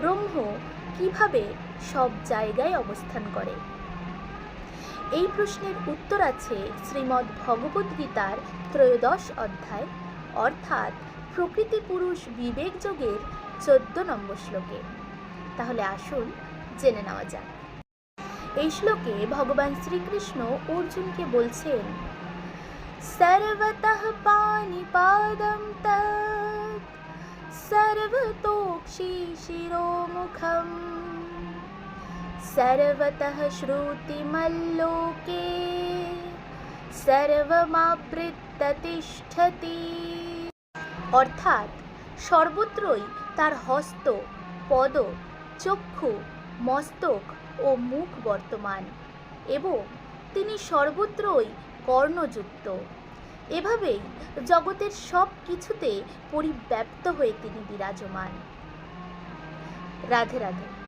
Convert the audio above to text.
ব্রহ্ম কিভাবে সব জায়গায় অবস্থান করে? এই প্রশ্নের উত্তর আছে শ্রীমদ্ ভগবদ্গীতার 13 অধ্যায় অর্থাৎ প্রকৃতি পুরুষ বিবেক যোগের 14 নম্বর শ্লোকে। তাহলে আসুন জেনে নেওয়া যাক। এই শ্লোকে ভগবান শ্রীকৃষ্ণ অর্জুনকে বলছেন, সর্বতঃ পানিপাদম তৎ সর্বতোক্ষি শিরোমুখম সর্বতঃ শ্রুতিমল্লোকে সর্বমাবৃত্য তিষ্ঠতি। অর্থাৎ সর্বত্রই তার হস্ত, পদ, চক্ষু, মস্তক ও মুখ বর্তমান এবং তিনি সর্বত্রই কর্ণযুক্ত। এভাবেই জগতের সব কিছুতে পরিব্যাপ্ত হয়ে তিনি বিরাজমান। রাধে রাধে।